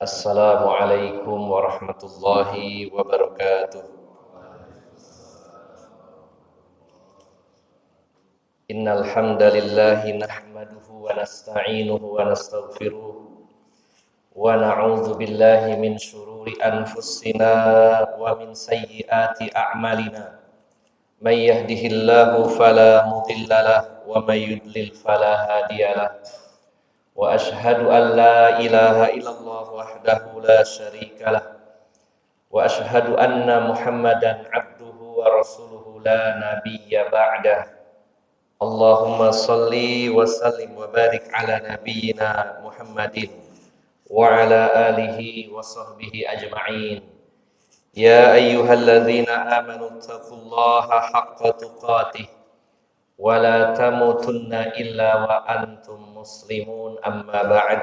Assalamualaikum warahmatullahi wabarakatuh. Innal hamdalillah nahmaduhu wa nasta'inuhu wa nastaghfiruh wa na'udzu billahi min shururi anfusina wa min sayyiati a'malina. May yahdihillahu fala mudhillalah wa may yudlil fala hadiyalah. Wa ashhadu an la ilaha illallah wahdahu la syarikalah. Wa ashhadu anna Muhammadan abduhu wa rasuluhu la nabiyya ba'dah. Allahumma salli wa sallim wa barik ala nabiyyina Muhammadin wa ala alihi wa sahbihi ajma'in. Ya ayyuhalladzina amanu taqullaha haqqa tuqatih wa la tamutunna illa wa antum muslimun, amma ba'd.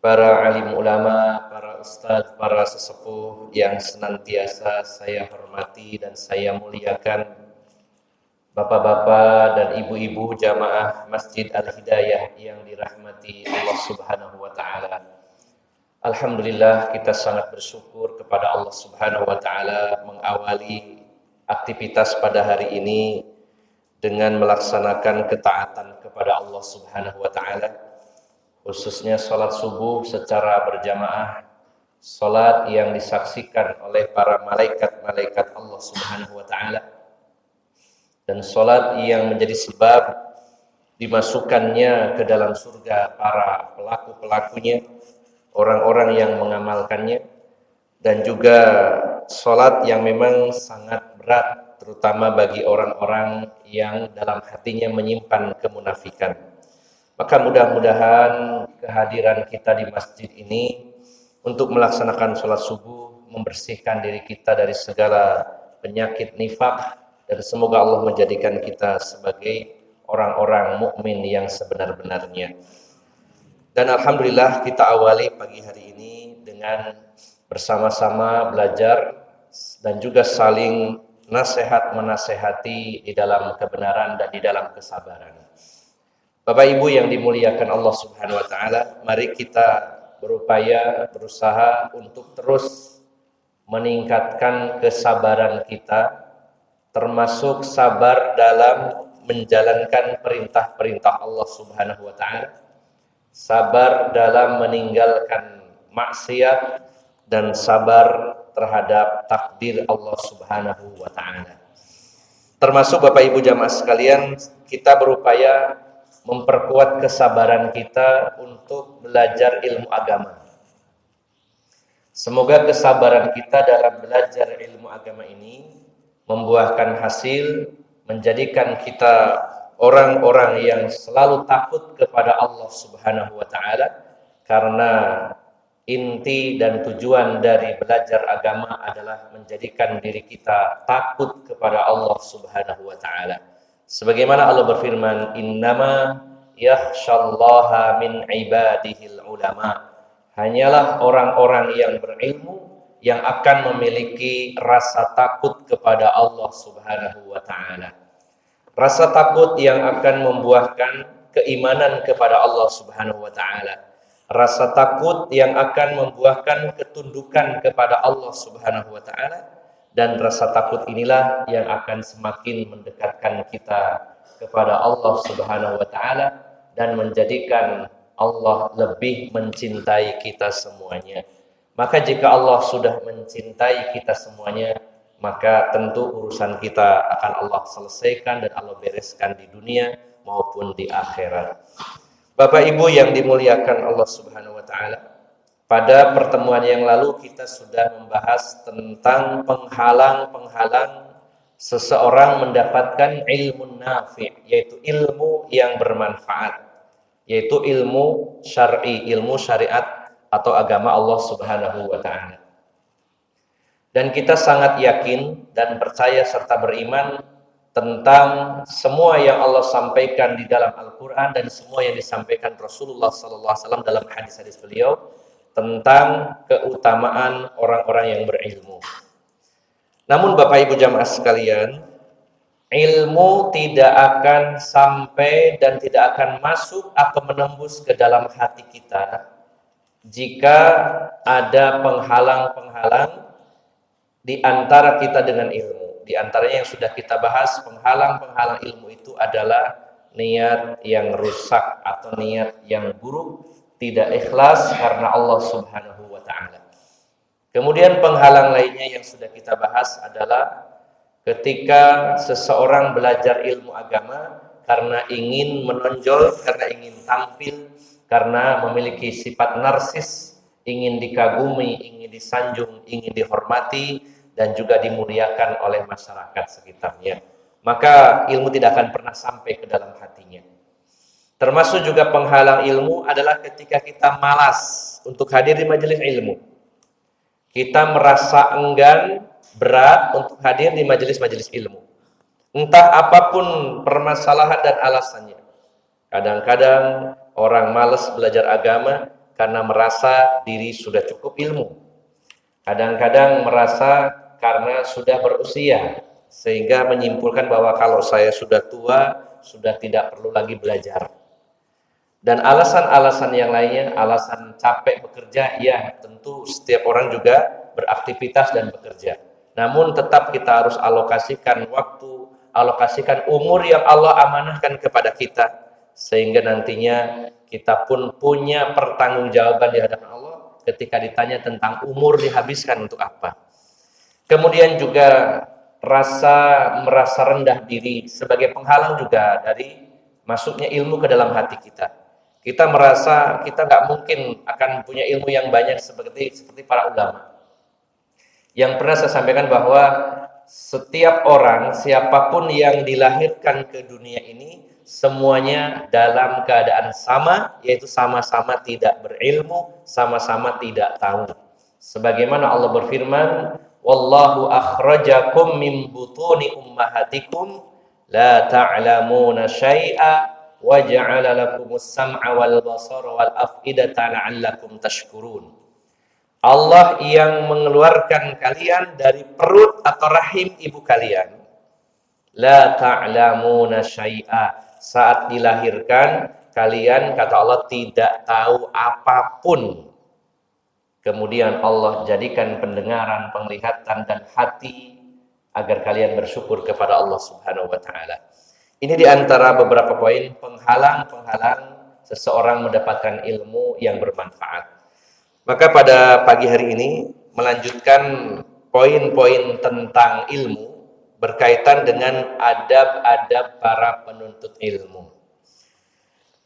Para alim ulama, para ustaz, para sesepuh yang senantiasa saya hormati dan saya muliakan, bapak-bapak dan ibu-ibu jamaah Masjid Al-Hidayah yang dirahmati Allah Subhanahu wa taala. Alhamdulillah, kita sangat bersyukur kepada Allah Subhanahu wa taala mengawali aktivitas pada hari ini dengan melaksanakan ketaatan kepada Allah Subhanahu wa taala, khususnya salat subuh secara berjamaah, salat yang disaksikan oleh para malaikat-malaikat Allah Subhanahu wa taala, dan salat yang menjadi sebab dimasukkannya ke dalam surga para pelaku-pelakunya, orang-orang yang mengamalkannya, dan juga salat yang memang sangat berat, terutama bagi orang-orang yang dalam hatinya menyimpan kemunafikan. Maka mudah-mudahan kehadiran kita di masjid ini untuk melaksanakan salat subuh membersihkan diri kita dari segala penyakit nifaq, dan semoga Allah menjadikan kita sebagai orang-orang mukmin yang sebenar-benarnya. Dan alhamdulillah kita awali pagi hari ini dengan bersama-sama belajar dan juga saling nasihat-menasehati di dalam kebenaran dan di dalam kesabaran. Bapak Ibu yang dimuliakan Allah Subhanahu wa taala, mari kita berusaha untuk terus meningkatkan kesabaran kita, termasuk sabar dalam menjalankan perintah-perintah Allah Subhanahu wa taala, sabar dalam meninggalkan maksiat, dan sabar terhadap takdir Allah Subhanahu wa taala. Termasuk Bapak Ibu jamaah sekalian, kita berupaya memperkuat kesabaran kita untuk belajar ilmu agama. Semoga kesabaran kita dalam belajar ilmu agama ini membuahkan hasil, menjadikan kita orang-orang yang selalu takut kepada Allah Subhanahu wa taala, karena inti dan tujuan dari belajar agama adalah menjadikan diri kita takut kepada Allah Subhanahu wa taala. Sebagaimana Allah berfirman, "Innama yakhsyallaha min ibadihil ulama." Hanyalah orang-orang yang berilmu yang akan memiliki rasa takut kepada Allah Subhanahu wa taala. Rasa takut yang akan membuahkan keimanan kepada Allah Subhanahu wa taala. Rasa takut yang akan membuahkan ketundukan kepada Allah Subhanahu wa taala, dan rasa takut inilah yang akan semakin mendekatkan kita kepada Allah Subhanahu wa taala dan menjadikan Allah lebih mencintai kita semuanya. Maka jika Allah sudah mencintai kita semuanya, maka tentu urusan kita akan Allah selesaikan dan Allah bereskan di dunia maupun di akhirat. Bapak Ibu yang dimuliakan Allah Subhanahu wa taala, pada pertemuan yang lalu kita sudah membahas tentang penghalang-penghalang seseorang mendapatkan ilmu nafi', yaitu ilmu yang bermanfaat, yaitu ilmu syar'i, ilmu syariat atau agama Allah Subhanahu wa taala. Dan kita sangat yakin dan percaya serta beriman tentang semua yang Allah sampaikan di dalam Al-Qur'an dan semua yang disampaikan Rasulullah sallallahu alaihi wasallam dalam hadis-hadis beliau tentang keutamaan orang-orang yang berilmu. Namun Bapak Ibu jamaah sekalian, ilmu tidak akan sampai dan tidak akan masuk atau menembus ke dalam hati kita jika ada penghalang-penghalang di antara kita dengan ilmu. Di antaranya yang sudah kita bahas, penghalang-penghalang ilmu itu adalah niat yang rusak atau niat yang buruk, tidak ikhlas karena Allah Subhanahu wa taala. Kemudian penghalang lainnya yang sudah kita bahas adalah ketika seseorang belajar ilmu agama karena ingin menonjol, karena ingin tampil, karena memiliki sifat narsis, ingin dikagumi, ingin disanjung, ingin dihormati, dan juga dimuliakan oleh masyarakat sekitarnya. Maka ilmu tidak akan pernah sampai ke dalam hatinya. Termasuk juga penghalang ilmu adalah ketika kita malas untuk hadir di majelis ilmu. Kita merasa enggan, berat untuk hadir di majelis-majelis ilmu. Entah apapun permasalahan dan alasannya. Kadang-kadang orang malas belajar agama karena merasa diri sudah cukup ilmu. Kadang-kadang merasa karena sudah berusia, sehingga menyimpulkan bahwa kalau saya sudah tua, sudah tidak perlu lagi belajar. Dan alasan-alasan yang lainnya, alasan capek bekerja, ya tentu setiap orang juga beraktivitas dan bekerja. Namun tetap kita harus alokasikan waktu, alokasikan umur yang Allah amanahkan kepada kita, sehingga nantinya kita pun punya pertanggungjawaban di hadapan Allah ketika ditanya tentang umur dihabiskan untuk apa. Kemudian juga merasa rendah diri sebagai penghalang juga dari masuknya ilmu ke dalam hati kita. Kita merasa kita nggak mungkin akan punya ilmu yang banyak seperti para ulama. Yang pernah saya sampaikan bahwa setiap orang, siapapun yang dilahirkan ke dunia ini, semuanya dalam keadaan sama, yaitu sama-sama tidak berilmu, sama-sama tidak tahu. Sebagaimana Allah berfirman, "Wallahu akhrajakum min butuni ummahatikum la ta'lamuna syai'a wa ja'ala lakumus sam'a wal basara wal af'idata la'allakum tashkurun." Allah yang mengeluarkan kalian dari perut atau rahim ibu kalian. La ta'lamuna syai'a. Saat dilahirkan, kalian kata Allah tidak tahu apapun. Kemudian Allah jadikan pendengaran, penglihatan dan hati agar kalian bersyukur kepada Allah Subhanahu wa taala. Ini di antara beberapa poin penghalang-penghalang seseorang mendapatkan ilmu yang bermanfaat. Maka pada pagi hari ini melanjutkan poin-poin tentang ilmu berkaitan dengan adab-adab para penuntut ilmu.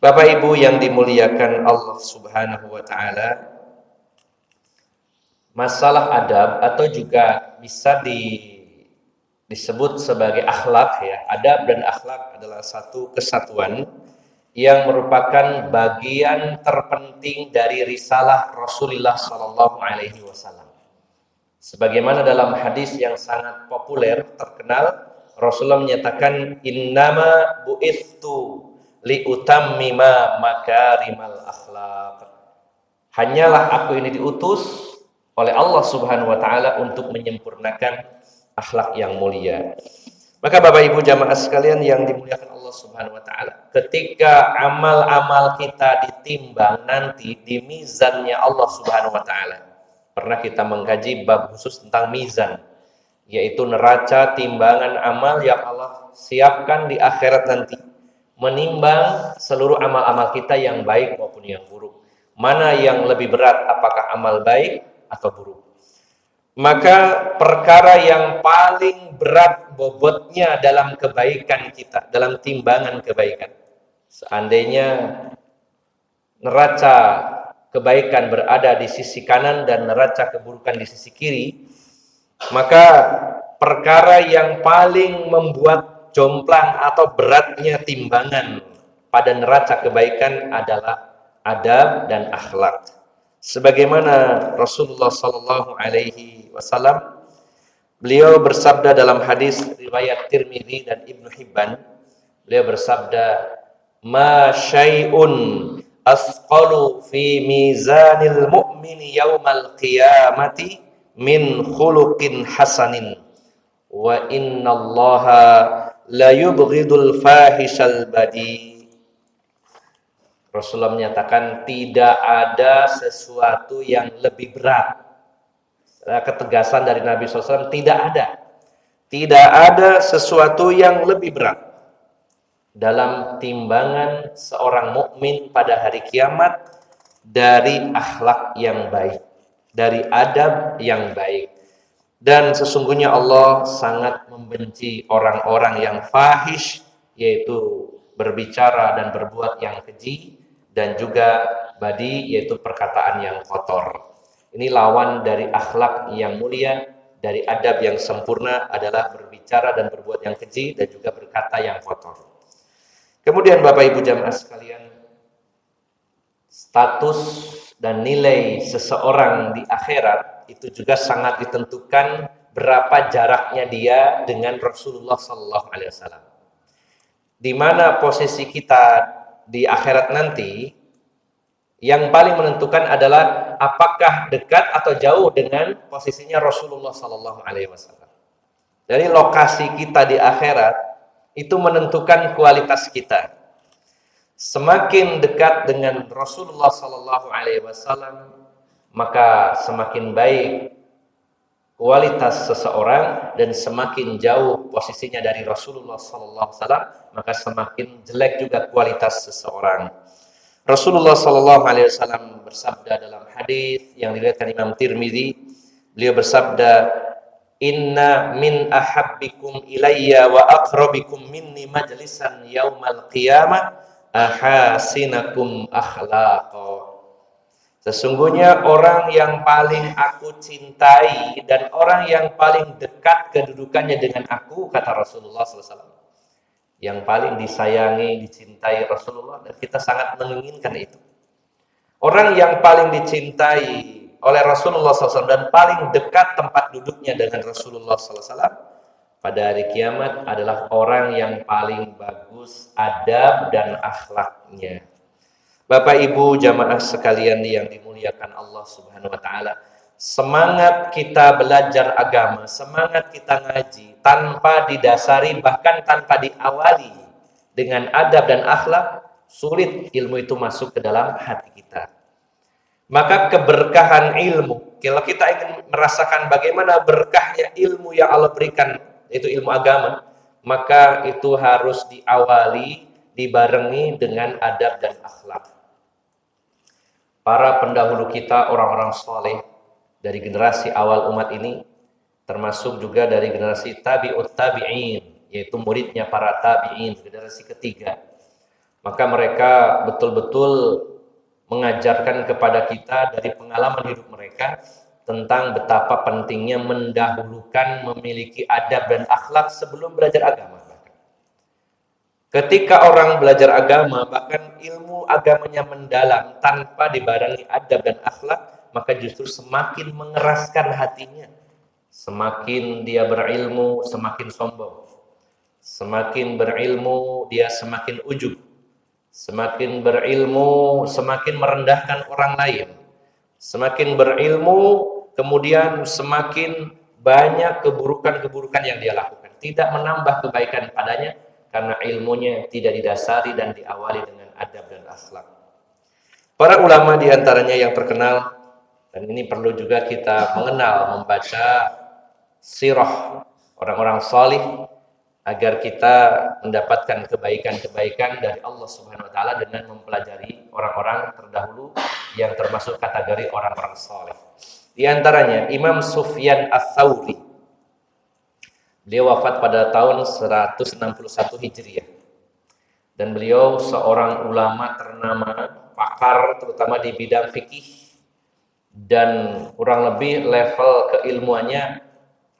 Bapak Ibu yang dimuliakan Allah Subhanahu wa taala, masalah adab atau juga bisa disebut sebagai akhlak ya. Adab dan akhlak adalah satu kesatuan yang merupakan bagian terpenting dari risalah Rasulullah sallallahu alaihi wasallam. Sebagaimana dalam hadis yang sangat populer terkenal, Rasulullah menyatakan innama bu'ithu liutammima makarimal akhlaq. Hanyalah aku ini diutus oleh Allah Subhanahu wa taala untuk menyempurnakan akhlak yang mulia. Maka Bapak Ibu jamaah sekalian yang dimuliakan Allah Subhanahu wa taala, ketika amal-amal kita ditimbang nanti di mizannya Allah Subhanahu wa taala. Pernah kita mengkaji bab khusus tentang mizan, yaitu neraca timbangan amal yang Allah siapkan di akhirat nanti, menimbang seluruh amal-amal kita yang baik maupun yang buruk. Mana yang lebih berat, apakah amal baik atau buruk? Maka perkara yang paling berat bobotnya dalam kebaikan kita, dalam timbangan kebaikan, seandainya neraca kebaikan berada di sisi kanan dan neraca keburukan di sisi kiri, maka perkara yang paling membuat jomplang atau beratnya timbangan pada neraca kebaikan adalah adab dan akhlak. Sebagaimana Rasulullah sallallahu alaihi wasallam, beliau bersabda dalam hadis riwayat Tirmidzi dan Ibnu Hibban, beliau bersabda, "Ma syai'un asqalu fi mizanil mu'mini yaumal qiyamati min khuluqin hasanin wa innallaha la yubghidul fahishal badi." Rasulullah menyatakan tidak ada sesuatu yang lebih berat. Ketegasan dari Nabi SAW, tidak ada. Tidak ada sesuatu yang lebih berat dalam timbangan seorang mukmin pada hari kiamat dari akhlak yang baik, dari adab yang baik. Dan sesungguhnya Allah sangat membenci orang-orang yang fahish, yaitu berbicara dan berbuat yang keji, dan juga badi, yaitu perkataan yang kotor. Ini lawan dari akhlak yang mulia, dari adab yang sempurna adalah berbicara dan berbuat yang keji dan juga berkata yang kotor. Kemudian Bapak Ibu jamaah sekalian, status dan nilai seseorang di akhirat itu juga sangat ditentukan berapa jaraknya dia dengan Rasulullah SAW. Di mana posisi kita di akhirat nanti, yang paling menentukan adalah apakah dekat atau jauh dengan posisinya Rasulullah SAW. Jadi lokasi kita di akhirat itu menentukan kualitas kita. Semakin dekat dengan Rasulullah SAW, maka semakin baik kualitas seseorang, dan semakin jauh posisinya dari Rasulullah SAW, maka semakin jelek juga kualitas seseorang. Rasulullah SAW bersabda dalam hadis yang diriwayatkan Imam Tirmidzi, beliau bersabda, "Inna min ahabbikum ilayya wa aqrabikum minni majlisan yaumal qiyamah ahasinakum akhlaqa." Sesungguhnya orang yang paling aku cintai dan orang yang paling dekat kedudukannya dengan aku, kata Rasulullah SAW, yang paling disayangi, dicintai Rasulullah, dan kita sangat menginginkan itu. Orang yang paling dicintai oleh Rasulullah SAW dan paling dekat tempat duduknya dengan Rasulullah SAW pada hari kiamat adalah orang yang paling bagus adab dan akhlaknya. Bapak Ibu jamaah sekalian yang dimuliakan Allah Subhanahu wa taala, semangat kita belajar agama, semangat kita ngaji tanpa didasari, bahkan tanpa diawali dengan adab dan akhlak, sulit ilmu itu masuk ke dalam hati kita. Maka keberkahan ilmu, kalau kita ingin merasakan bagaimana berkahnya ilmu yang Allah berikan, yaitu ilmu agama, maka itu harus diawali, dibarengi dengan adab dan akhlak. Para pendahulu kita, orang-orang soleh dari generasi awal umat ini, termasuk juga dari generasi tabi'ut tabi'in, yaitu muridnya para tabi'in, generasi ketiga. Maka mereka betul-betul mengajarkan kepada kita dari pengalaman hidup mereka tentang betapa pentingnya mendahulukan memiliki adab dan akhlak sebelum belajar agama. Ketika orang belajar agama, bahkan ilmu agamanya mendalam tanpa dibarengi adab dan akhlak, maka justru semakin mengeraskan hatinya. Semakin dia berilmu, semakin sombong. Semakin berilmu, dia semakin ujub. Semakin berilmu, semakin merendahkan orang lain. Semakin berilmu, kemudian semakin banyak keburukan-keburukan yang dia lakukan. Tidak menambah kebaikan padanya, karena ilmunya tidak didasari dan diawali dengan adab dan akhlak. Para ulama diantaranya yang terkenal, dan ini perlu juga kita mengenal, membaca sirah orang-orang salih agar kita mendapatkan kebaikan-kebaikan dari Allah Subhanahu wa taala dengan mempelajari orang-orang terdahulu yang termasuk kategori orang-orang salih. Di antaranya Imam Sufyan Ats-Tsauri. Beliau wafat pada tahun 161 Hijriah. Dan beliau seorang ulama ternama, pakar terutama di bidang fikih, dan kurang lebih level keilmuannya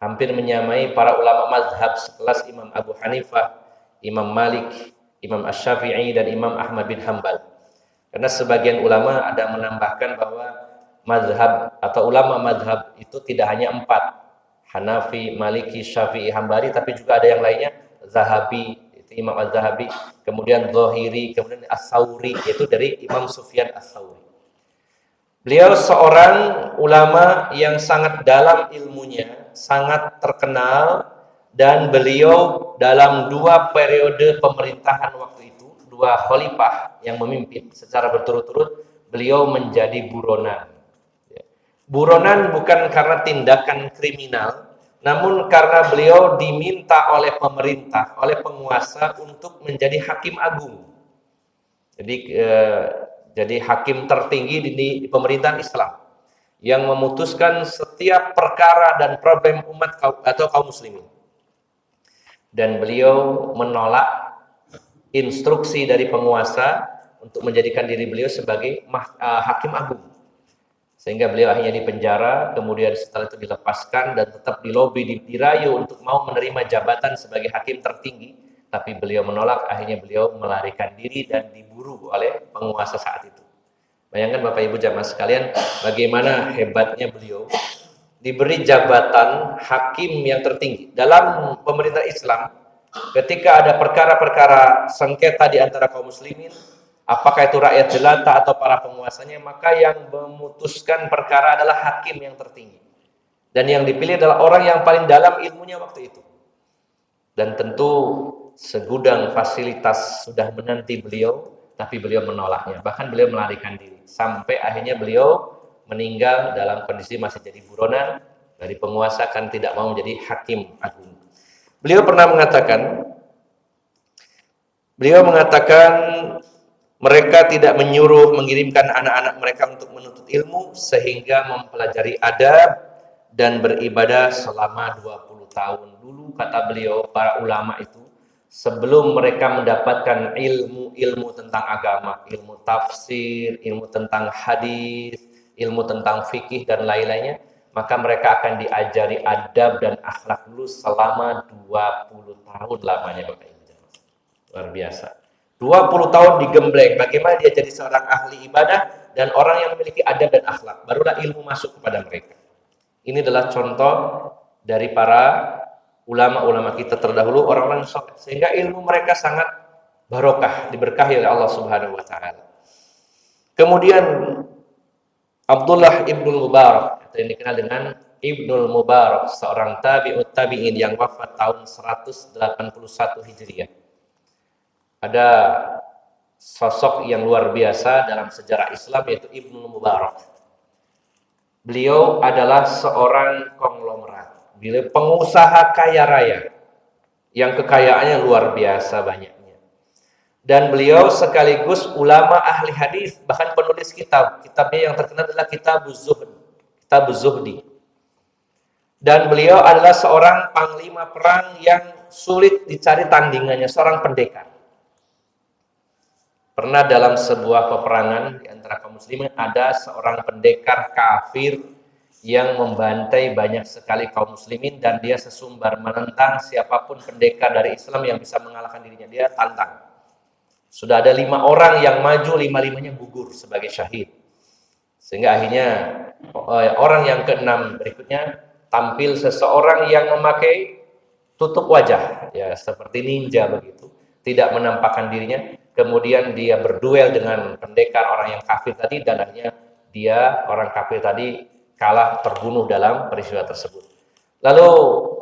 hampir menyamai para ulama mazhab sekelas Imam Abu Hanifah, Imam Malik, Imam Asy-Syafi'i, dan Imam Ahmad bin Hanbal. Karena sebagian ulama ada menambahkan bahwa mazhab atau ulama mazhab itu tidak hanya 4, Hanafi, Maliki, Syafi'i, Hambali, tapi juga ada yang lainnya, Zahabi, itu Imam Az-Zahabi, kemudian Zahiri, kemudian As-Tsauri, yaitu dari Imam Sufyan Ats-Tsauri. Beliau seorang ulama yang sangat dalam ilmunya, sangat terkenal, dan beliau dalam 2 periode pemerintahan waktu itu, 2 dua khalifah yang memimpin secara berturut-turut, beliau menjadi buronan. Buronan bukan karena tindakan kriminal, namun karena beliau diminta oleh pemerintah, oleh penguasa untuk menjadi hakim agung. Jadi hakim tertinggi di pemerintahan Islam yang memutuskan setiap perkara dan problem umat atau kaum muslimin. Dan beliau menolak instruksi dari penguasa untuk menjadikan diri beliau sebagai hakim agung. Sehingga beliau akhirnya dipenjara, kemudian setelah itu dilepaskan dan tetap dilobi, dirayu untuk mau menerima jabatan sebagai hakim tertinggi, tapi beliau menolak, akhirnya beliau melarikan diri dan diburu oleh penguasa saat itu. Bayangkan Bapak Ibu jamaah sekalian, bagaimana hebatnya beliau diberi jabatan hakim yang tertinggi dalam pemerintah Islam. Ketika ada perkara-perkara sengketa di antara kaum muslimin, apakah itu rakyat jelata atau para penguasanya, maka yang memutuskan perkara adalah hakim yang tertinggi. Dan yang dipilih adalah orang yang paling dalam ilmunya waktu itu. Dan tentu segudang fasilitas sudah menanti beliau, tapi beliau menolaknya. Bahkan beliau melarikan diri. Sampai akhirnya beliau meninggal dalam kondisi masih jadi buronan dari penguasa, kan tidak mau menjadi hakim agung. Beliau pernah mengatakan, mereka tidak menyuruh mengirimkan anak-anak mereka untuk menuntut ilmu sehingga mempelajari adab dan beribadah selama 20 tahun. Dulu kata beliau, para ulama itu sebelum mereka mendapatkan ilmu tentang agama, ilmu tafsir, ilmu tentang hadis, ilmu tentang fikih dan lain-lainnya, maka mereka akan diajari adab dan akhlak dulu selama 20 tahun lamanya, Bapak Ibu. Luar biasa. 20 tahun digembleng, bagaimana dia jadi seorang ahli ibadah dan orang yang memiliki adab dan akhlak, barulah ilmu masuk kepada mereka. Ini adalah contoh dari para ulama-ulama kita terdahulu, orang-orang saleh, sehingga ilmu mereka sangat barokah, diberkahi oleh Allah Subhanahu wa taala. Kemudian Abdullah ibnul Mubarak, atau yang dikenal dengan Ibnul Mubarak, seorang tabi'ut tabi'in yang wafat tahun 181 Hijriah. Ada sosok yang luar biasa dalam sejarah Islam, yaitu Ibnul Mubarak. Beliau adalah seorang konglomerat, beliau pengusaha kaya raya yang kekayaannya luar biasa banyaknya. Dan beliau sekaligus ulama ahli hadis, bahkan penulis kitab. Kitabnya yang terkenal adalah Kitabuz Zuhdi. Dan beliau adalah seorang panglima perang yang sulit dicari tandingannya, seorang pendekar. Pernah dalam sebuah peperangan di antara kaum muslimin ada seorang pendekar kafir yang membantai banyak sekali kaum muslimin, dan dia sesumbar menentang siapapun pendekar dari Islam yang bisa mengalahkan dirinya. Dia tantang. Sudah ada 5 orang yang maju, 5-5-nya gugur sebagai syahid. Sehingga akhirnya orang yang ke-6 berikutnya tampil seseorang yang memakai tutup wajah, ya seperti ninja begitu, tidak menampakkan dirinya. Kemudian dia berduel dengan pendekar orang yang kafir tadi, dan akhirnya dia, orang kafir tadi, kalah, terbunuh dalam peristiwa tersebut. Lalu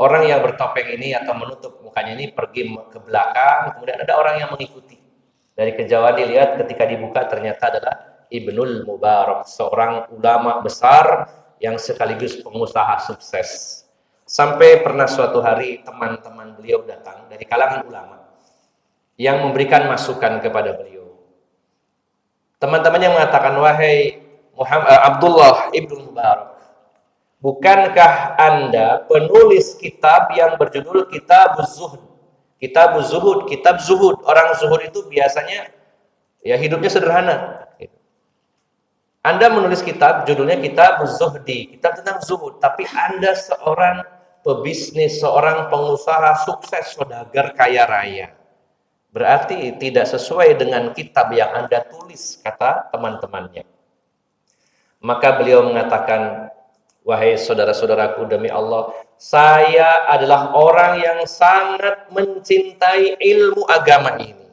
orang yang bertopeng ini atau menutup mukanya ini pergi ke belakang, kemudian ada orang yang mengikuti. Dari kejauhan dilihat, ketika dibuka ternyata adalah Ibnul Mubarak, seorang ulama besar yang sekaligus pengusaha sukses. Sampai pernah suatu hari teman-teman beliau datang dari kalangan ulama yang memberikan masukan kepada beliau. Teman-temannya mengatakan, wahai Abdullah ibnul Mubarak, bukankah Anda penulis kitab yang berjudul Kitabuz Zuhd? Kitabuz Zuhud, kitab zuhud. Orang zuhud itu biasanya ya hidupnya sederhana. Anda menulis kitab judulnya Kitabuz Zuhdi, kitab tentang zuhud, tapi Anda seorang pebisnis, seorang pengusaha sukses, saudagar kaya raya. Berarti tidak sesuai dengan kitab yang Anda tulis, kata teman-temannya. Maka beliau mengatakan, wahai saudara-saudaraku, demi Allah, saya adalah orang yang sangat mencintai ilmu agama ini.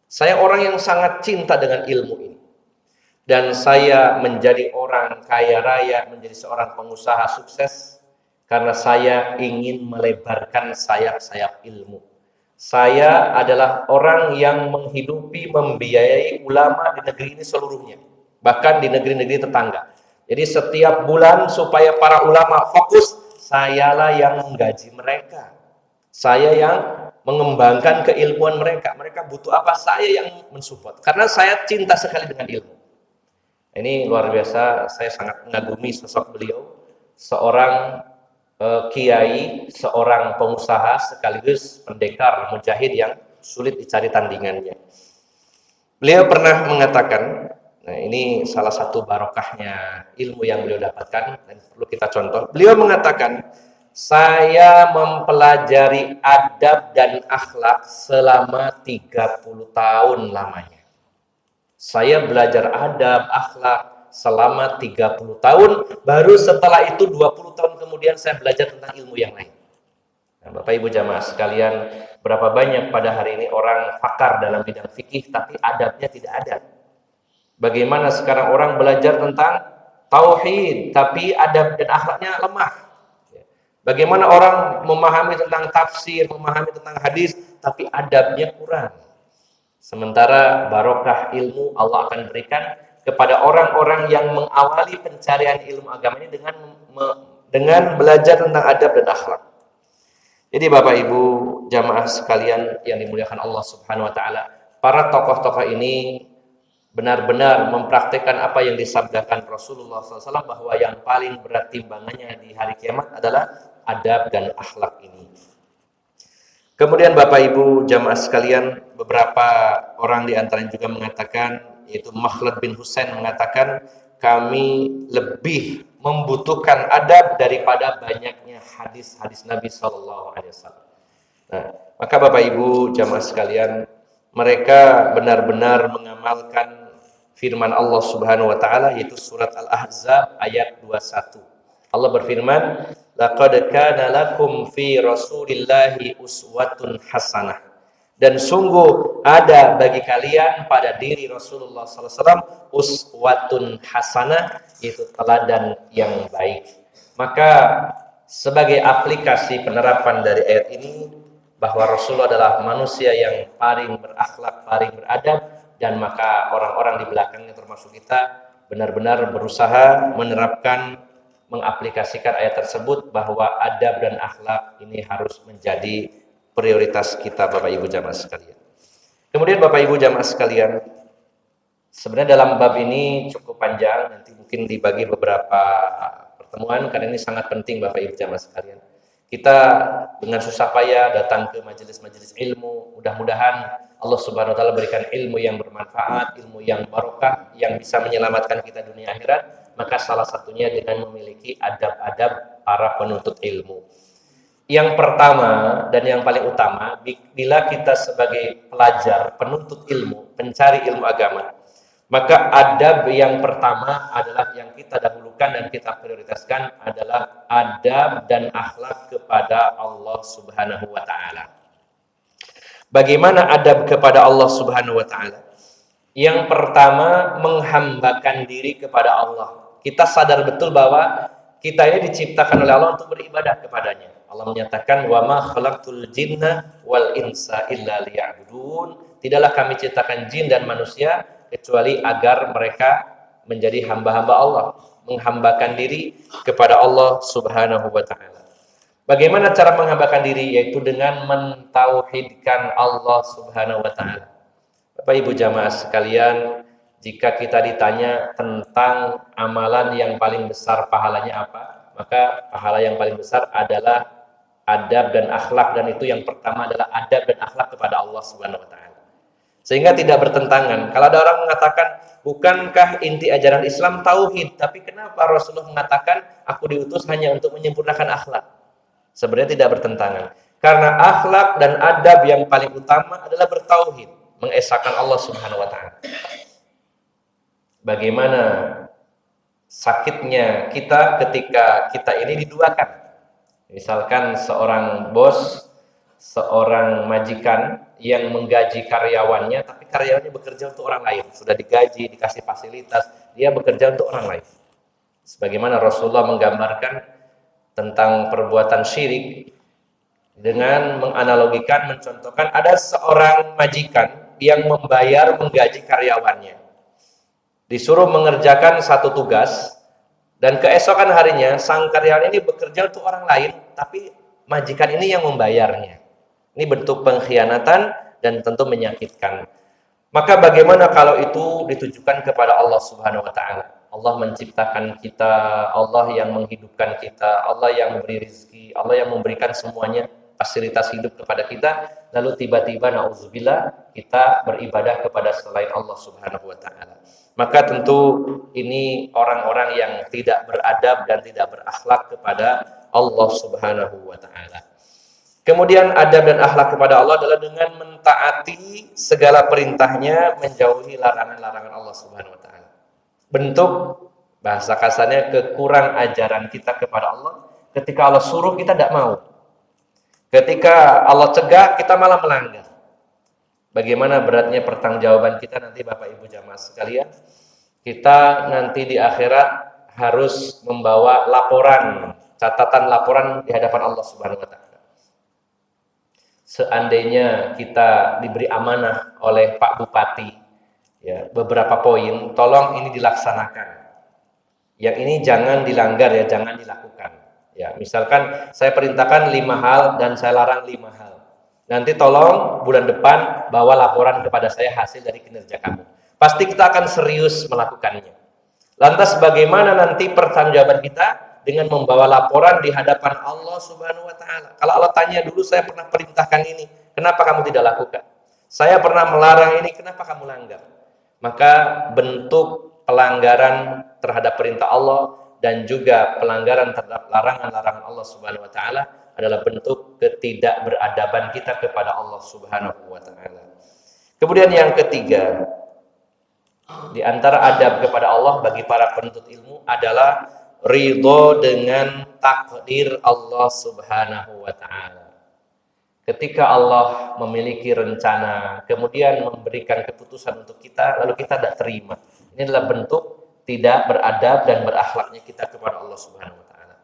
Saya orang yang sangat cinta dengan ilmu ini. Dan saya menjadi orang kaya raya, menjadi seorang pengusaha sukses, karena saya ingin melebarkan sayap-sayap ilmu. Saya adalah orang yang menghidupi, membiayai ulama di negeri ini seluruhnya, bahkan di negeri-negeri tetangga. Jadi setiap bulan supaya para ulama fokus, sayalah yang menggaji mereka. Saya yang mengembangkan keilmuan mereka. Mereka butuh apa, saya yang mensupport. Karena saya cinta sekali dengan ilmu. Ini luar biasa, saya sangat mengagumi sosok beliau. Seorang kiai, seorang pengusaha sekaligus pendekar mujahid yang sulit dicari tandingannya. Beliau pernah mengatakan, nah ini salah satu barokahnya ilmu yang beliau dapatkan dan perlu kita contoh. Beliau mengatakan, saya mempelajari adab dan akhlak selama 30 tahun lamanya. Saya belajar adab, akhlak selama 30 tahun, baru setelah itu 20 tahun kemudian saya belajar tentang ilmu yang lain. Nah, Bapak Ibu jamaah sekalian, berapa banyak pada hari ini orang pakar dalam bidang fikih tapi adabnya tidak ada. Bagaimana sekarang orang belajar tentang tauhid tapi adab dan akhlaknya lemah. Bagaimana orang memahami tentang tafsir, memahami tentang hadis tapi adabnya kurang. Sementara barokah ilmu Allah akan berikan kepada orang-orang yang mengawali pencarian ilmu agama ini dengan belajar tentang adab dan akhlak. Jadi Bapak Ibu jamaah sekalian yang dimuliakan Allah Subhanahu wa taala, para tokoh-tokoh ini benar-benar mempraktikkan apa yang disabdakan Rasulullah SAW, bahwa yang paling berat timbangannya di hari kiamat adalah adab dan akhlak ini. Kemudian Bapak Ibu jamaah sekalian, beberapa orang di antaranya juga mengatakan, yaitu Makhlad bin Husain mengatakan, kami lebih membutuhkan adab daripada banyaknya hadis-hadis Nabi SAW. Nah, maka Bapak Ibu jamaah sekalian, mereka benar-benar mengamalkan firman Allah Subhanahu wa taala, yaitu surat Al-Ahzab ayat 21. Allah berfirman, laqad kana lakum fi rasulillahi uswatun hasanah. Dan sungguh ada bagi kalian pada diri Rasulullah SAW uswatun hasanah, yaitu teladan yang baik. Maka sebagai aplikasi penerapan dari ayat ini, bahwa Rasulullah adalah manusia yang paling berakhlak, paling beradab, dan maka orang-orang di belakangnya termasuk kita benar-benar berusaha menerapkan, mengaplikasikan ayat tersebut, bahwa adab dan akhlak ini harus menjadi prioritas kita Bapak Ibu jamaah sekalian. Kemudian Bapak Ibu jamaah sekalian, sebenarnya dalam bab ini cukup panjang, nanti mungkin dibagi beberapa pertemuan karena ini sangat penting Bapak Ibu jamaah sekalian. Kita dengan susah payah datang ke majelis-majelis ilmu, mudah-mudahan Allah Subhanahu wa taala berikan ilmu yang bermanfaat, ilmu yang barokah, yang bisa menyelamatkan kita dunia akhirat. Maka salah satunya dengan memiliki adab-adab para penuntut ilmu. Yang pertama dan yang paling utama, bila kita sebagai pelajar, penuntut ilmu, pencari ilmu agama, maka adab yang pertama adalah yang kita dahulukan dan kita prioritaskan adalah adab dan akhlak kepada Allah Subhanahu wa taala. Bagaimana adab kepada Allah Subhanahu wa taala? Yang pertama, menghambakan diri kepada Allah. Kita sadar betul bahwa kita ini diciptakan oleh Allah untuk beribadah kepadanya. Allah menyatakan, wa ma khalaqtul jinna wal insa illa liya'budun. Tidaklah kami ciptakan jin dan manusia kecuali agar mereka menjadi hamba-hamba Allah, menghambakan diri kepada Allah Subhanahu wa taala. Bagaimana cara menghambakan diri? Yaitu dengan mentauhidkan Allah Subhanahu wa taala. Bapak Ibu jamaah sekalian, jika kita ditanya tentang amalan yang paling besar pahalanya apa, maka pahala yang paling besar adalah adab dan akhlak, dan itu yang pertama adalah adab dan akhlak kepada Allah Subhanahu wa taala. Sehingga tidak bertentangan. Kalau ada orang mengatakan, bukankah inti ajaran Islam tauhid, tapi kenapa Rasulullah mengatakan aku diutus hanya untuk menyempurnakan akhlak? Sebenarnya tidak bertentangan. Karena akhlak dan adab yang paling utama adalah bertauhid, mengesahkan Allah Subhanahu wa taala. Bagaimana sakitnya kita ketika kita ini diduakan. Misalkan seorang bos, seorang majikan yang menggaji karyawannya, tapi karyawannya bekerja untuk orang lain. Sudah digaji, dikasih fasilitas, dia bekerja untuk orang lain. Sebagaimana Rasulullah menggambarkan tentang perbuatan syirik, dengan menganalogikan, mencontohkan ada seorang majikan yang menggaji karyawannya. Disuruh mengerjakan satu tugas, dan keesokan harinya sang karyawan ini bekerja untuk orang lain, tapi majikan ini yang membayarnya. Ini bentuk pengkhianatan dan tentu menyakitkan. Maka bagaimana kalau itu ditujukan kepada Allah Subhanahu wa taala? Allah menciptakan kita, Allah yang menghidupkan kita, Allah yang memberi rezeki, Allah yang memberikan semuanya fasilitas hidup kepada kita, lalu tiba-tiba nauzubillah kita beribadah kepada selain Allah Subhanahu wa taala. Maka tentu ini orang-orang yang tidak beradab dan tidak berakhlak kepada Allah Subhanahu wa taala. Kemudian adab dan akhlak kepada Allah adalah dengan mentaati segala perintahnya, menjauhi larangan-larangan Allah Subhanahu wa taala. Bentuk bahasa kasarnya kekurang ajaran kita kepada Allah, ketika Allah suruh kita tidak mau. Ketika Allah cegah kita malah melanggar. Bagaimana beratnya pertanggungjawaban kita nanti Bapak Ibu jamaah sekalian? Kita nanti di akhirat harus membawa laporan, catatan laporan di hadapan Allah Subhanahu wa taala. Seandainya kita diberi amanah oleh Pak Bupati, ya, beberapa poin, tolong ini dilaksanakan. Yang ini jangan dilanggar ya, jangan dilakukan. Ya, misalkan saya perintahkan 5 hal dan saya larang 5 hal. Nanti tolong bulan depan bawa laporan kepada saya hasil dari kinerja kamu. Pasti kita akan serius melakukannya. Lantas bagaimana nanti pertanggungjawaban kita? Dengan membawa laporan di hadapan Allah Subhanahu wa taala. Kalau Allah tanya dulu, saya pernah perintahkan ini, kenapa kamu tidak lakukan? Saya pernah melarang ini, kenapa kamu langgar? Maka bentuk pelanggaran terhadap perintah Allah dan juga pelanggaran terhadap larangan-larangan Allah Subhanahu wa taala adalah bentuk ketidakberadaban kita kepada Allah Subhanahu wa taala. Kemudian yang ketiga, di antara adab kepada Allah bagi para penuntut ilmu adalah ridho dengan takdir Allah Subhanahu wa taala. Ketika Allah memiliki rencana, kemudian memberikan keputusan untuk kita, lalu kita tidak terima. Ini adalah bentuk tidak beradab dan berakhlaknya kita kepada Allah Subhanahu wa taala.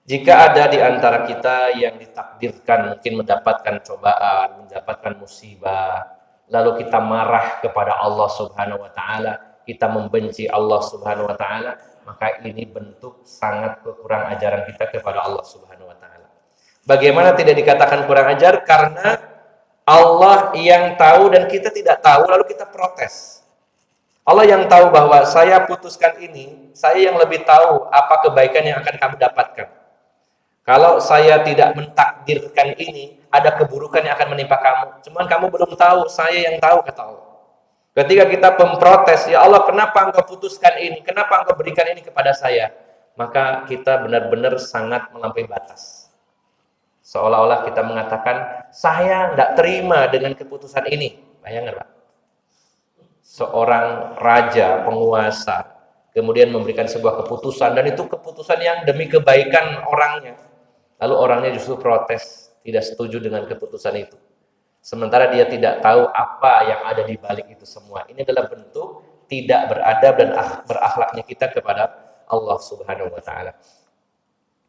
Jika ada di antara kita yang ditakdirkan mungkin mendapatkan cobaan, mendapatkan musibah, lalu kita marah kepada Allah Subhanahu wa taala, kita membenci Allah Subhanahu wa taala, maka ini bentuk sangat kekurang ajaran kita kepada Allah Subhanahu wa taala. Bagaimana tidak dikatakan kurang ajar? Karena Allah yang tahu dan kita tidak tahu, lalu kita protes. Allah yang tahu bahwa saya putuskan ini, saya yang lebih tahu apa kebaikan yang akan kamu dapatkan. Kalau saya tidak mentakdirkan ini, ada keburukan yang akan menimpa kamu. Cuman kamu belum tahu, saya yang tahu, kata Allah. Ketika kita memprotes, ya Allah, kenapa engkau putuskan ini? Kenapa engkau berikan ini kepada saya? Maka kita benar-benar sangat melampaui batas. Seolah-olah kita mengatakan, saya tidak terima dengan keputusan ini. Bayangkan, Pak. Seorang raja, penguasa, kemudian memberikan sebuah keputusan, dan itu keputusan yang demi kebaikan orangnya. Lalu orangnya justru protes, tidak setuju dengan keputusan itu. Sementara dia tidak tahu apa yang ada di balik itu semua. Ini adalah bentuk tidak beradab dan berakhlaknya kita kepada Allah Subhanahu wa taala.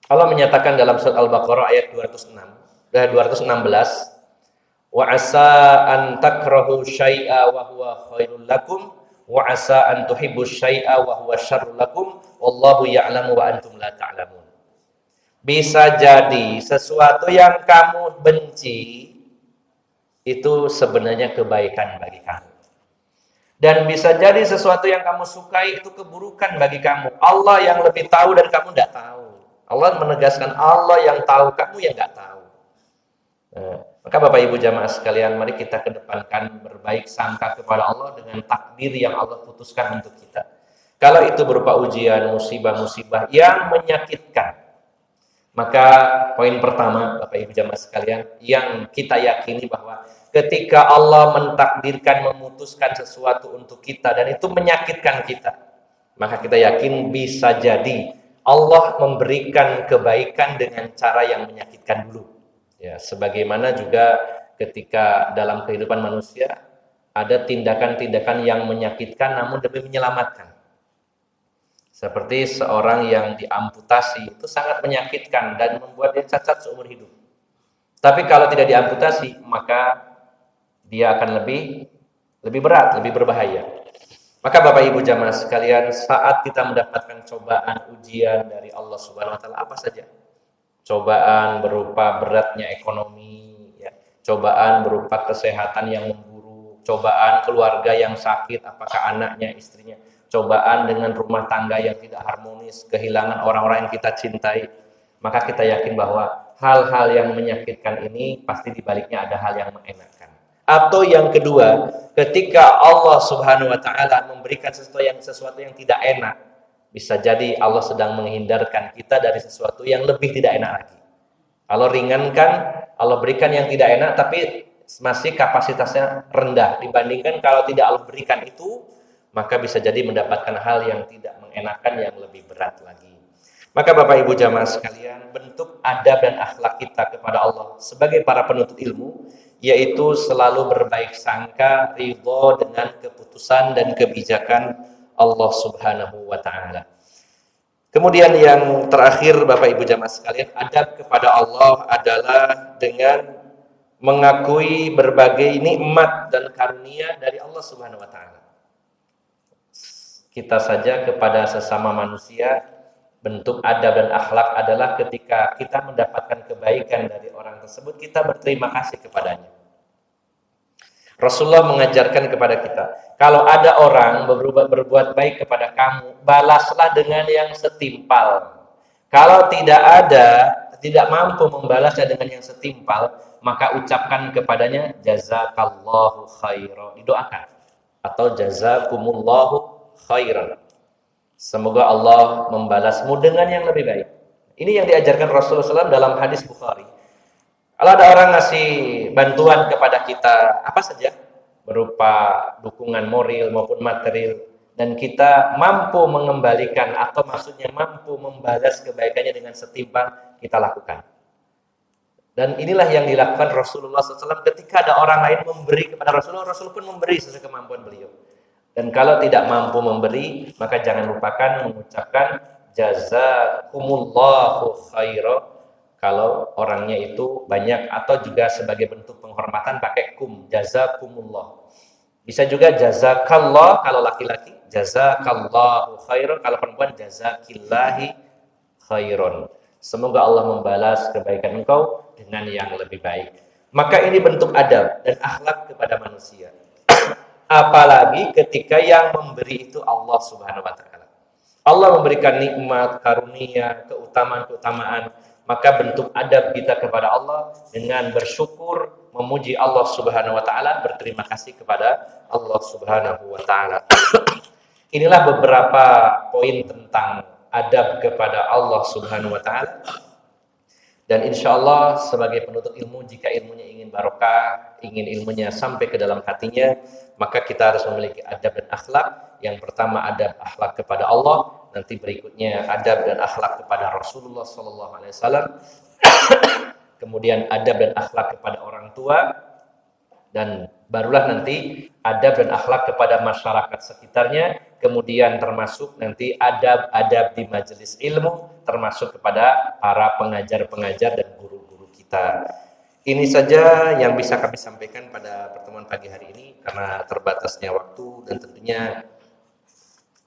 Allah menyatakan dalam surat Al-Baqarah ayat 216, wa asa an takrahu syai'a wa huwa khairul lakum wa asa an tuhibbu syai'a wa huwa syarrul lakum wallahu ya'lamu wa antum la ta'lamun. Bisa jadi sesuatu yang kamu benci itu sebenarnya kebaikan bagi kamu. Dan bisa jadi sesuatu yang kamu sukai itu keburukan bagi kamu. Allah yang lebih tahu dan kamu tidak tahu. Allah menegaskan Allah yang tahu, kamu yang tidak tahu. Maka Bapak Ibu jamaah sekalian, mari kita kedepankan berbaik sangka kepada Allah dengan takdir yang Allah putuskan untuk kita. Kalau itu berupa ujian, musibah-musibah yang menyakitkan, maka poin pertama Bapak Ibu jamaah sekalian, yang kita yakini bahwa ketika Allah mentakdirkan, memutuskan sesuatu untuk kita dan itu menyakitkan kita, maka kita yakin bisa jadi Allah memberikan kebaikan dengan cara yang menyakitkan dulu. Ya, sebagaimana juga ketika dalam kehidupan manusia ada tindakan-tindakan yang menyakitkan namun demi menyelamatkan. Seperti seorang yang diamputasi, itu sangat menyakitkan dan membuat dia cacat seumur hidup. Tapi kalau tidak diamputasi, maka dia akan lebih berat, lebih berbahaya. Maka Bapak Ibu jamaah sekalian, saat kita mendapatkan cobaan ujian dari Allah Subhanahu wa taala apa saja? Cobaan berupa beratnya ekonomi, ya. Cobaan berupa kesehatan yang memburuk, cobaan keluarga yang sakit, apakah anaknya, istrinya, cobaan dengan rumah tangga yang tidak harmonis, kehilangan orang-orang yang kita cintai, maka kita yakin bahwa hal-hal yang menyakitkan ini pasti di baliknya ada hal yang mengenakan. Atau yang kedua, ketika Allah Subhanahu wa taala memberikan sesuatu yang tidak enak, bisa jadi Allah sedang menghindarkan kita dari sesuatu yang lebih tidak enak lagi. Allah ringankan, Allah berikan yang tidak enak, tapi masih kapasitasnya rendah dibandingkan kalau tidak Allah berikan itu, maka bisa jadi mendapatkan hal yang tidak mengenakan yang lebih berat lagi. Maka Bapak Ibu jamaah sekalian, bentuk adab dan akhlak kita kepada Allah sebagai para penuntut ilmu, yaitu selalu berbaik sangka, ridho dengan keputusan dan kebijakan Allah Subhanahu wa taala. Kemudian yang terakhir Bapak Ibu jamaah sekalian, adab kepada Allah adalah dengan mengakui berbagai nikmat dan karunia dari Allah Subhanahu wa taala. Kita saja kepada sesama manusia, bentuk adab dan akhlak adalah ketika kita mendapatkan kebaikan dari orang tersebut, kita berterima kasih kepadanya. Rasulullah mengajarkan kepada kita, kalau ada orang berbuat baik kepada kamu, balaslah dengan yang setimpal. Kalau tidak mampu membalasnya dengan yang setimpal, maka ucapkan kepadanya jazakallahu khairan, didoakan, atau jazakumullahu khairan. Semoga Allah membalasmu dengan yang lebih baik. Ini yang diajarkan Rasulullah SAW dalam hadis Bukhari. Kalau ada orang ngasih bantuan kepada kita, apa saja, berupa dukungan moral maupun material, dan kita mampu mengembalikan atau maksudnya mampu membalas kebaikannya dengan setimpal, kita lakukan. Dan inilah yang dilakukan Rasulullah SAW ketika ada orang lain memberi kepada Rasulullah, Rasul pun memberi sesuai kemampuan beliau. Dan kalau tidak mampu memberi, maka jangan lupakan mengucapkan jazakumullahu khairan kalau orangnya itu banyak, atau juga sebagai bentuk penghormatan pakai kum, jazakumullah. Bisa juga jazakallah kalau laki-laki, jazakallahu khairan, kalau perempuan jazakillahi khairan. Semoga Allah membalas kebaikan engkau dengan yang lebih baik. Maka ini bentuk adab dan akhlak kepada manusia. Apalagi ketika yang memberi itu Allah Subhanahu wa taala. Allah memberikan nikmat, karunia, keutamaan, maka bentuk adab kita kepada Allah dengan bersyukur, memuji Allah Subhanahu wa taala, berterima kasih kepada Allah Subhanahu wa taala. Inilah beberapa poin tentang adab kepada Allah Subhanahu wa taala. Dan insya Allah sebagai penuntut ilmu, jika ilmunya ingin barokah, ingin ilmunya sampai ke dalam hatinya, maka kita harus memiliki adab dan akhlak. Yang pertama adab akhlak kepada Allah, nanti berikutnya adab dan akhlak kepada Rasulullah SAW, kemudian adab dan akhlak kepada orang tua, dan barulah nanti adab dan akhlak kepada masyarakat sekitarnya, kemudian termasuk nanti adab-adab di majelis ilmu, termasuk kepada para pengajar-pengajar dan guru-guru kita. Ini saja yang bisa kami sampaikan pada pertemuan pagi hari ini karena terbatasnya waktu, dan tentunya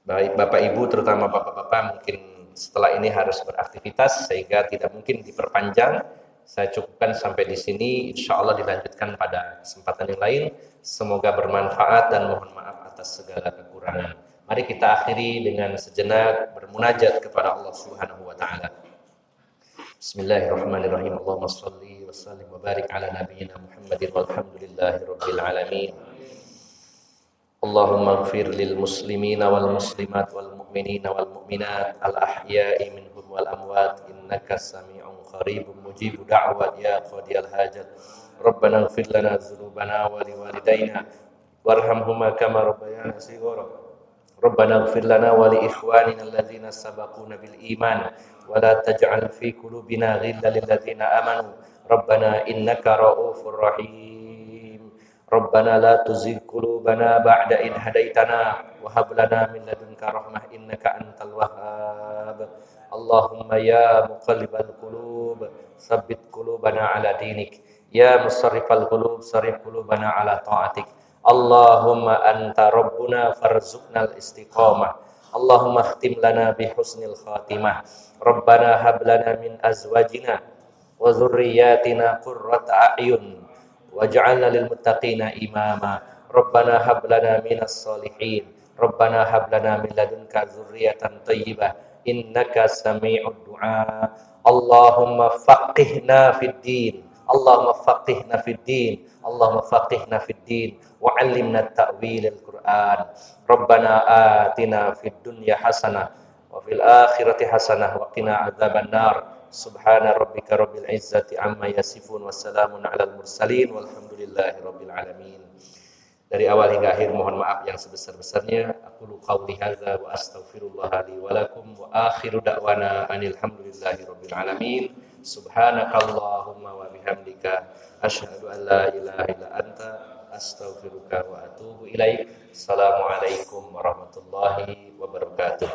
baik Bapak Ibu, terutama Bapak-Bapak mungkin setelah ini harus beraktivitas sehingga tidak mungkin diperpanjang. Saya cukupkan sampai di sini, insya Allah dilanjutkan pada kesempatan yang lain. Semoga bermanfaat dan mohon maaf atas segala kekurangan. Mari kita akhiri dengan sejenak bermunajat kepada Allah Subhanahu wa taala. Bismillahirrahmanirrahim. Allahumma shalli wa sallim wa barik ala nabiyyina Muhammadin walhamdulillahirabbil alamin. Allahumma ighfir lil muslimina wal muslimat wal mu'minina wal mu'minat al ahya'i minhum wal amwat innaka sami'un qaribun mujibud da'wat ya qadiyal hajat. Rabbana ighfir lana dzunubana wa liwalidayna warhamhuma kama rabbayana shighara. Rabbana ighfir lana wa li ikhwanina alladhina sabaquna bil iman wa la taj'al fi qulubina ghillan lil ladzina amanu. Rabbana innaka ra'ufur rahim. Rabbana la tuzigh qulubana ba'da idh hadaitana wa hab lana min ladunka rahmah innaka antal wahhab. Allahumma ya muqallibal qulub tsabbit qulubana ala dinik. Ya musarrifal qulub sarrif qulubana ala ta'atik. Allahumma anta rabbuna farzuqnal istiqamah. Allahumma khtim lana bi husnil khatimah. Rabbana hab lana min azwajina wa dzurriyyatina qurrata a'yun waj'alna lil muttaqina imama. Rabbana hab lana minas solihin. Rabbana hab lana min ladunka dzurriyyatan thayyibah innaka sami'ud du'a. Allahumma faqihna fid din. Allahumma faqihna fid din. Allahumma faqihna fid din wa 'allimna ta'wil al-Qur'an. Rabbana atina fid dunya hasanah wa fil akhirati hasanah wa qina adzaban nar. Subhana rabbika rabbil izzati amma yasifun wassalamun 'alal mursalin walhamdulillahi rabbil alamin. Dari awal hingga akhir mohon maaf yang sebesar-besarnya. Aqulu qauli hadza wa astaghfirullah li wa lakum wa akhiru da'wana anil hamdulillahi rabbil alamin. Subhanakallahumma wa bihamdika asyhadu an la ilaha illa anta astaghfiruka wa atubu ilaik. Assalamualaikum warahmatullahi wabarakatuh.